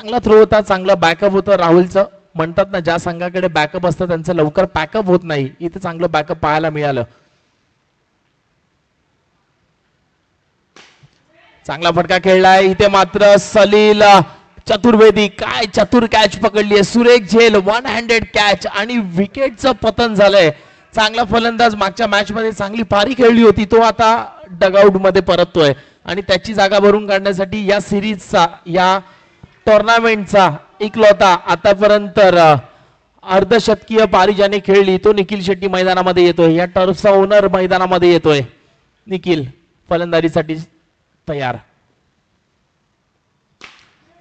चांगला थ्रो होता, चांगला बॅकअप होतं राहुलचं. म्हणतात ना ज्या संघाकडे बॅकअप असतं त्यांचं लवकर पॅकअप होत नाही, इथे चांगलं बॅकअप पाहायला मिळालं. चांगला फटका खेळलाय इथे मात्र सलील चतुर्वेदी. काय चतुर कॅच पकडली आहे, सुरेख झेल, वन हँडेड कॅच आणि विकेटचं पतन झालंय. चांगला फलंदाज मागच्या मॅच मध्ये चांगली पारी खेळली होती, तो आता डगआउट मध्ये परततोय आणि त्याची जागा भरून काढण्यासाठी या सिरीजचा, या टुर्नामेंटचा इकलौता आतापर्यंत अर्धशतकीय पारी ज्याने खेळली तो निखिल शेट्टी मैदानामध्ये येतोय. या टर्फचा ओनर मैदानामध्ये येतोय. निखिल फलंदाजीसाठी तयार.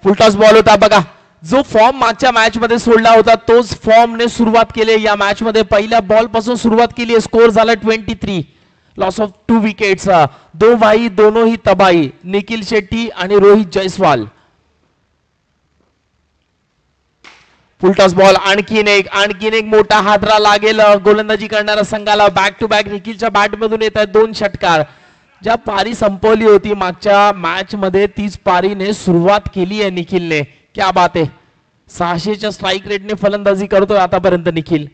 फुलटॉस बॉल होता बघा. जो फॉर्म मागच्या मॅच मध्ये सोडला होता तोच फॉर्मने सुरुवात केली या मॅच मध्ये. पहिल्या बॉल पासून सुरुवात केली. स्कोर झाला 23. Loss of 2 wickets. दो भाई दोनों ही तबाही, निखिल शेट्टी आणि रोहित जयस्वाल. Full toss ball. आणखीन एक मोठा हादरा लागेल गोलंदाजी करणाऱ्या संघाला. बॅक टू बॅक निखिलच्या बॅट मधून येत आहेत 2 षटकार. ज्या पारी संपवली होती मागच्या मॅच मध्ये तीच पारीने सुरुवात केली आहे निखिलने. क्या बात आहे. 600च्या स्ट्राईक रेटने फलंदाजी करतोय आतापर्यंत निखिल.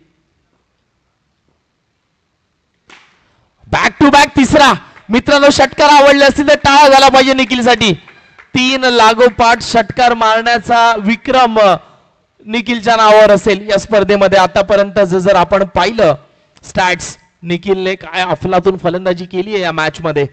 बॅक टू बॅक तिसरा. मित्रांनो षटकार आवडले असतील तर टाळा झाला पाहिजे निखिलसाठी. 3 लागोपाठ षटकार मारण्याचा विक्रम निखिलच्या नावावर असेल या स्पर्धेमध्ये आतापर्यंत. जर आपण पाहिलं स्टॅट्स, निखिलने काय अफलातून फलंदाजी केली आहे या मॅच मध्ये.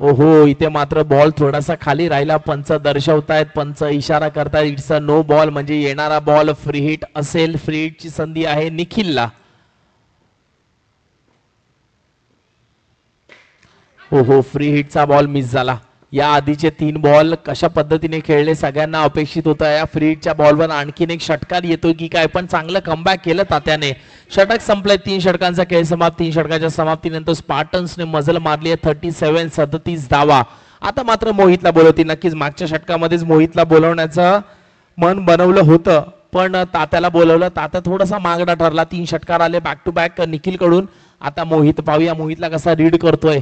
ओहो, इथे मात्र बॉल थोडासा खाली राहिला. पंच दर्शवतायत, पंच इशारा करतायत इट्स अ नो बॉल, म्हणजे येणारा बॉल फ्री हिट असेल. फ्री हिटची संधी आहे निखिलला. ओहो, फ्री हिटचा बॉल मिस झाला. या आधीचे 3 बॉल कशा पद्धतीने खेळले सगळ्यांना अपेक्षित होतं या फ्री हिटच्या बॉलवर आणखीन एक षटकार येतो की काय, पण चांगलं कमबॅक केलं तात्याने. षटक संपलंय. 3 षटकांचा खेळ समाप्त. 3 षटकाच्या समाप्तीनंतर स्पार्टन्सने मजल मारली आहे 37 धावा. आता मात्र मोहितला बोलवतील. नक्कीच मागच्या षटकामध्येच मोहितला बोलवण्याचं मन बनवलं होतं, पण तात्याला बोलवलं. तात्या थोडासा मागडा ठरला. 3 षटकार आले बॅक टू बॅक निखिल कडून. आता मोहित, पाहूया मोहितला कसा रीड करतोय.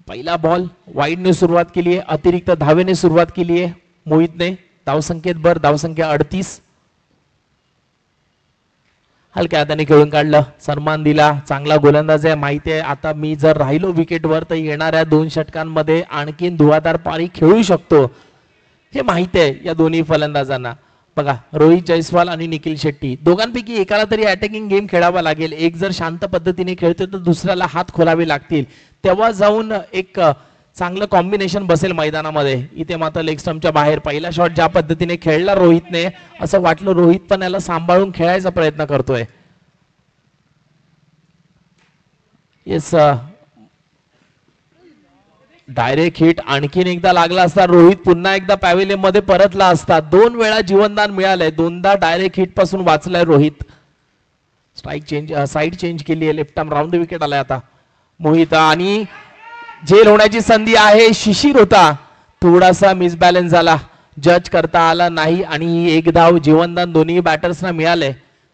पहिला बॉल वाईडने सुरुवात केली आहे, अतिरिक्त धावेने सुरुवात केली आहे मोहितने. धावसंख्येत भर, धावसंख्या 38. हलक्या हाताने खेळून काढलं, सन्मान दिला. चांगला गोलंदाज आहे. माहिती आहे आता मी जर राहिलो विकेटवर तर येणाऱ्या 2 षटकांमध्ये आणखीन धुवाधार पारी खेळू शकतो, हे माहिती आहे या दोन्ही फलंदाजांना. बघा, रोहित जयस्वाल आणि निखिल शेट्टी दोघांपैकी एकाला तरी अटॅकिंग गेम खेळावा लागेल. एक जर शांत पद्धतीने खेळतोय तर दुसऱ्याला हात खोलावे लागतील, तेव्हा जाऊन एक चांगलं कॉम्बिनेशन बसेल मैदानामध्ये. इथे मात्र लेग स्टंपच्या बाहेर पहिला शॉट ज्या पद्धतीने खेळला रोहितने, असं वाटलं रोहित पण याला सांभाळून खेळायचा प्रयत्न करतोय. येस, डायरेक्ट हिट आणखीन एकदा लागला असता रोहित पुन्हा एकदा पॅव्हिलियन मध्ये परतला असता. 2 वेळा जीवनदान मिळालंय, 2दा डायरेक्ट हिट पासून वाचलाय Rohit. Strike change, side change केली आहे. लेफ्ट आर्म राऊंड विकेट आलाय आता मोहित. आणि झेल होण्याची संधी आहे. शिशिर होता, थोडासा मिसबॅलन्स झाला, जज करता आला नाही आणि 1 धाव जीवनदान दोन्ही बॅटर्सना मिळाले.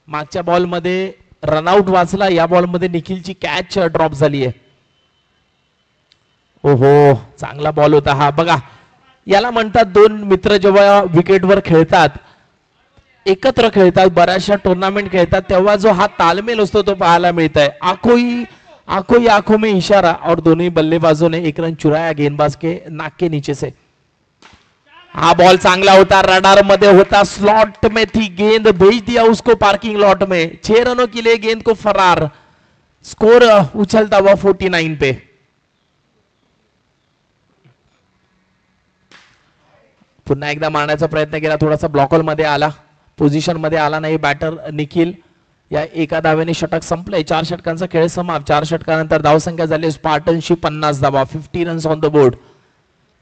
मागच्या बॉल मध्ये रनआउट वाचला, या बॉल मध्ये निखिलची कॅच ड्रॉप झाली आहे. ओहो, चांगला बॉल होता हा. बघा, याला म्हणतात 2 मित्र जेव्हा विकेटवर खेळतात, एकत्र खेळतात, बऱ्याचशा टुर्नामेंट खेळतात, तेव्हा जो हा तालमेल असतो तो पाहायला मिळत आहे. आंखों में इशारा और दोनों बल्लेबाजों ने 1 रन चुराया गेंदबाज के नाक के नीचे से. हा बॉल चांगला होता, रडार मध्ये होता, स्लॉट में थी गेंद, भेज दिया उसको पार्किंग लॉट में. 6 रनों के लिए गेंद को फरार. स्कोर उछलता हुआ 49 पे. पुन्हा एकदा मारण्याचा प्रयत्न केला, थोडासा ब्लॉकहोल मध्ये आला, पोझिशन मध्ये आला नाही बॅटर निखिल. या 1 धावेने षटक संपलंय. 4 षटकांचा खेळ समाप्त. 4 षटकानंतर धावसंख्या झाली स्पार्टन्सची 50 धावा, 50 रन्स ऑन द बोर्ड.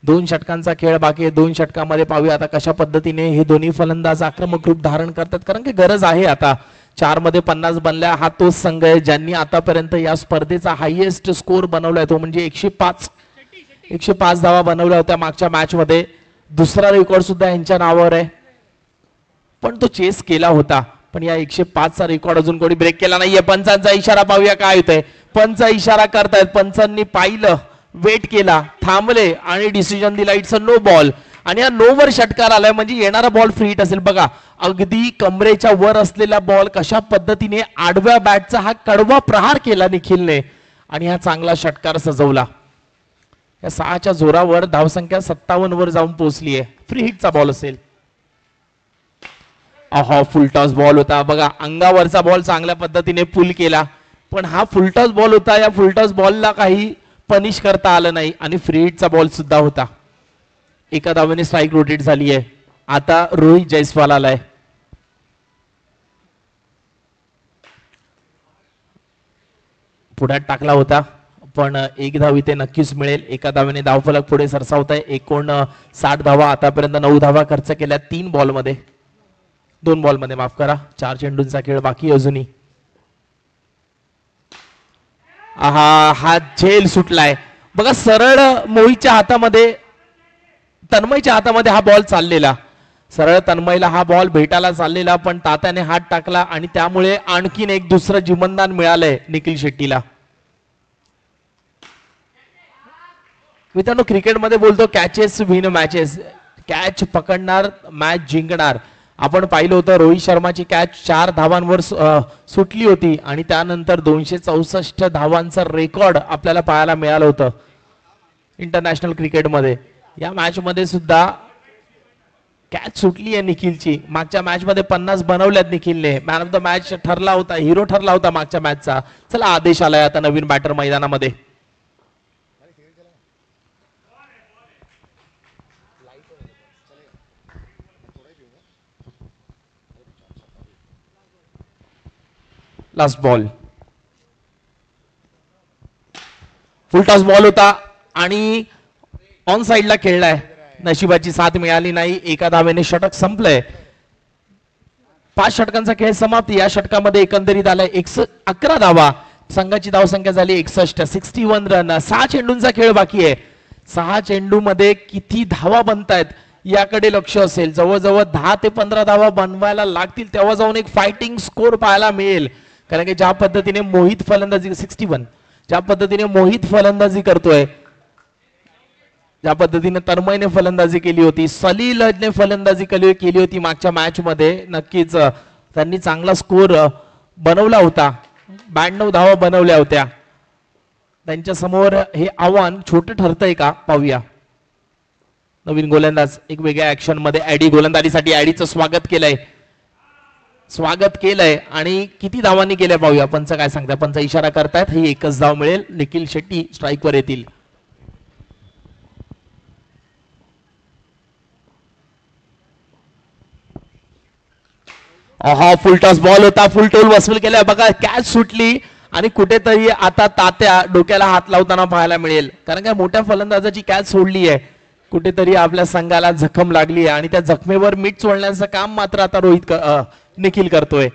2 षटकांचा खेळ बाकी आहे. 2 षटकामध्ये पाहूया आता कशा पद्धतीने हे दोन्ही फलंदाज आक्रमक रूप धारण करतात, कारण की गरज आहे आता. 4 मध्ये 50 बनल्या. हा तोच संघ आहे ज्यांनी आतापर्यंत या स्पर्धेचा हायएस्ट स्कोर बनवलाय, तो म्हणजे 105 धावा बनवल्या होत्या मागच्या मॅच मध्ये. दुसरा रेकॉर्ड सुद्धा यांच्या नावावर आहे, पण तो चेस केला होता. पण या 105चा रेकॉर्ड अजून कोणी ब्रेक केला नाहीये. पंचांचा इशारा पाहूया काय होतंय. पंच इशारा करतायत. पंचांनी पाहिलं, वेट केला, थांबले आणि डिसिजन दिला इट्स अ नो बॉल. आणि या नो वर षटकार आलाय म्हणजे येणारा बॉल फ्री हिट असेल. बघा अगदी कमरेच्या वर असलेला बॉल कशा पद्धतीने आडव्या बॅटचा हा कडवा प्रहार केला निखिलने आणि हा चांगला षटकार सजवला. या 6च्या जोरावर धावसंख्या 57 वर जाऊन पोहोचली आहे. फ्री हिटचा बॉल असेल. अहो फुलटॉस बॉल होता. बघा अंगावरचा बॉल चांगल्या पद्धतीने पुल केला पण हा फुलटॉस बॉल होता. या फुलटॉस बॉलला काही पनिश करता आलं नाही आणि फ्री हिटचा बॉल सुद्धा होता. एका धावेने स्ट्राईक रोटेट झाली आहे. आता रोहित जयस्वाल आलाय. पुढ्यात टाकला होता पण एक धाव इथे नक्कीच मिळेल. एका धावेने धावफलक पुढे सरसावत आहे. एकूण 60 धावा आतापर्यंत 9 धावा खर्च केल्या 2 बॉलमध्ये माफ करा. 4 चेंडूंचा खेळ बाकी अजूनही. हा झेल सुटलाय. बघा सरळ मोहितच्या हातामध्ये, तन्मयच्या हातामध्ये हा बॉल चाललेला. सरळ तन्मयला हा बॉल भेटायला चाललेला पण तात्याने हात टाकला आणि त्यामुळे आणखीन एक दुसरं जीवनदान मिळालंय निखिल शेट्टीला. मित्रांनो क्रिकेटमध्ये बोलतो कॅचेस विन मॅचेस. कॅच पकडणार मॅच जिंकणार. आपण पाहिलं होतं रोहित शर्माची कॅच 4 धावांवर सुटली होती आणि त्यानंतर 264 धावांचं रेकॉर्ड आपल्याला पाहायला मिळालं होतं इंटरनॅशनल क्रिकेटमध्ये. या मॅच मध्ये सुद्धा कॅच सुटली आहे निखिलची. मागच्या मॅच मध्ये 50 बनवल्यात निखिलने. मॅन ऑफ द मॅच ठरला होता, हिरो ठरला होता मागच्या मॅचचा. चला आदेश आलाय आता नवीन बॅटर मैदानामध्ये. Last ball. फुलटॉस बॉल होता आणि ऑन साइडला खेळलाय. नशिबाची साथ मिळाली नाही. एका धावेने षटक संपलंय. 5 षटकांचा खेळ समाप्ती. या षटकामध्ये एकंदरीत आलाय 11 धावा. संघाची धावसंख्या झाली 61. 61 रन. 6 चेंडूंचा खेळ बाकी आहे. 6 चेंडू मध्ये किती धावा बनतायत याकडे लक्ष असेल. जवळजवळ 10 ते 15 धावा बनवायला लागतील तेव्हा जाऊन एक फायटिंग स्कोर पाहायला मिळेल. कारण की ज्या पद्धतीने मोहित फलंदाजी 61 ज्या पद्धतीने मोहित फलंदाजी करतोय, ज्या पद्धतीने तन्मयने फलंदाजी केली होती, सलीलने फलंदाजी केली होती मागच्या मॅच मध्ये, नक्कीच त्यांनी चांगला स्कोर बनवला होता. 92 धावा बनवल्या होत्या. त्यांच्या समोर हे आव्हान छोटं ठरतंय का पाहूया. नवीन गोलंदाज एक वेगळ्या ऍक्शन मध्ये ऍडी गोलंदाजीसाठी. ऍडीचं स्वागत केलंय आणि किती धावांनी केल्या पाहूया. पंच काय सांगताय. पंच इशारा करतायत ही एकच धाव मिळेल. निखिल शेट्टी स्ट्राईक वर येतील. फुलटॉस बॉल होता. फुल टोल वसूल केलाय. बघा कॅच सुटली आणि कुठेतरी आता तात्या डोक्याला हात लावताना पाहायला मिळेल. कारण का मोठ्या फलंदाजाची कॅच सोडली आहे. कुठेतरी आपल्या संघाला जखम लागली आहे आणि त्या जखमेवर मीठ चोळण्याचं काम मात्र आता निखिल करतोय.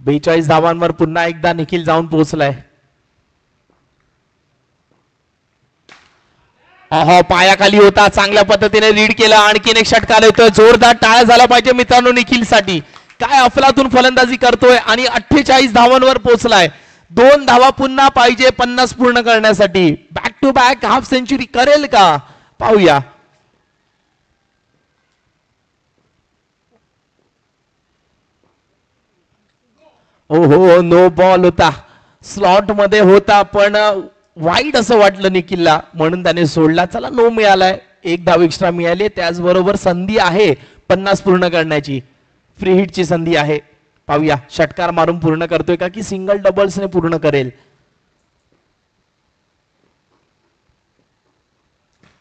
42 धावांवर पुन्हा एकदा निखिल जाऊन पोहोचलाय. पायाखाली होता. चांगल्या पद्धतीने लीड केला. आणखीन एक षटकार येतोय. जोरदार टाळ्या झाला पाहिजे मित्रांनो निखिलसाठी. काय अफलातून फलंदाजी करतोय आणि 48 धावांवर पोहोचलाय. 2 धावा पुन्हा पाहिजे 50 पूर्ण करण्यासाठी. Back to back half century करेल का पाहूया. ओहो नो बॉल होता. स्लॉट मध्ये होता पण वाईट असं वाटलं निखिलला म्हणून त्याने सोडला. चला नो मिळालाय. 1 धाव एक्स्ट्रा मिळाली. त्याचबरोबर संधी आहे 50 पूर्ण करण्याची. फ्री हिटची संधी आहे. पाहूया षटकार मारून पूर्ण करतोय का की सिंगल डबल्सने पूर्ण करेल.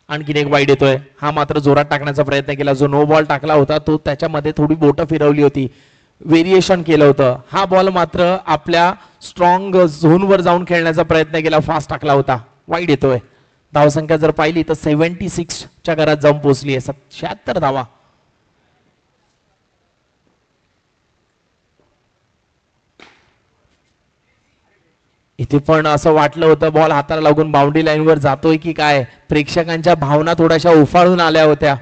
आणखीन एक वाईड येतोय. हा मात्र जोरात टाकण्याचा प्रयत्न केला. जो नो बॉल टाकला होता तो त्याच्यामध्ये थोडी बोटं फिरवली होती, व्हेरिएशन केलं होतं. हा बॉल मात्र आपल्या स्ट्रॉंग झोन वर जाऊन खेळण्याचा प्रयत्न केला. फास्ट टाकला होता. वाईड येतोय. धावसंख्या जर पाहिली तर 76 च्या घरात जाऊन पोहोचली आहे. 76 धावा. इथे पण असं वाटलं होतं बॉल हाताला लागून बाउंड्री लाईन वर जातोय की काय. प्रेक्षकांच्या भावना थोड्याशा उफाळून आल्या होत्या.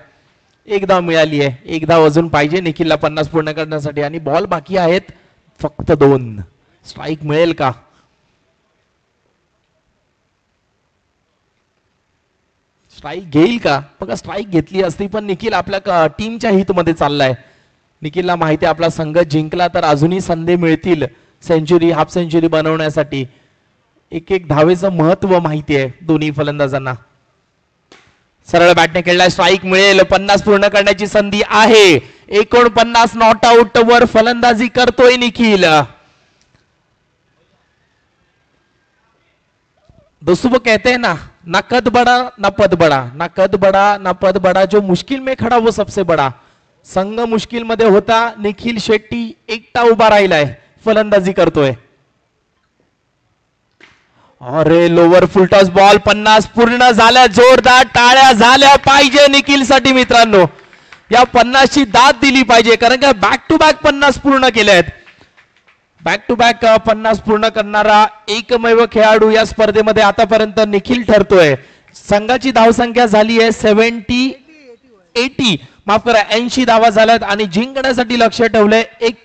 एक धाव मिळाली आहे, एक धाव अजून पाहिजे निखिलला 50 पूर्ण करण्यासाठी आणि बॉल बाकी आहेत फक्त 2. स्ट्राईक मिळेल का? स्ट्राईक घेईल का? बघा स्ट्राईक घेतली असती पण निखिल आपल्या टीमच्या हितमध्ये चाललाय. निखिलला माहिती आहे आपला संघ जिंकला तर अजूनही संधी मिळतील सेंचुरी हाफ सेंचुरी बनवण्यासाठी. एक एक धावेचं महत्व माहिती आहे दोन्ही फलंदाजांना. सरळ बॅटने खेळलाय, स्ट्राईक मिळेल, 50 पूर्ण करण्याची संधी आहे. 49 नॉट आउट वर फलंदाजी करतोय निखिल. दोस्तों वो कहते हैं ना कद बड़ा ना पद बड़ा, ना कद बड़ा ना पद बड़ा, जो मुश्किल में खड़ा वो सबसे बड़ा. संघ मुश्किल मध्ये होता, निखिल शेट्टी एकटा उभा राहिलाय, फलंदाजी करतोय. अरे लोवर फुलटॉस बॉल, 50 पूर्ण झाल्या. जोरदार टाळ्या झाल्या पाहिजे निखिल साठी मित्रांनो. या 50 ची दाद दिली पाहिजे कारण का बॅक टू बॅक 50 पूर्ण केले आहेत. बॅक टू बॅक 50 पूर्ण करणारा एकमेव खेळाडू या स्पर्धेमध्ये आतापर्यंत निखिल ठरतोय. संघाची धावसंख्या झाली आहे 80 माफ करा 80 धावा झाल्यात आणि जिंकण्यासाठी लक्ष ठेवलंय 1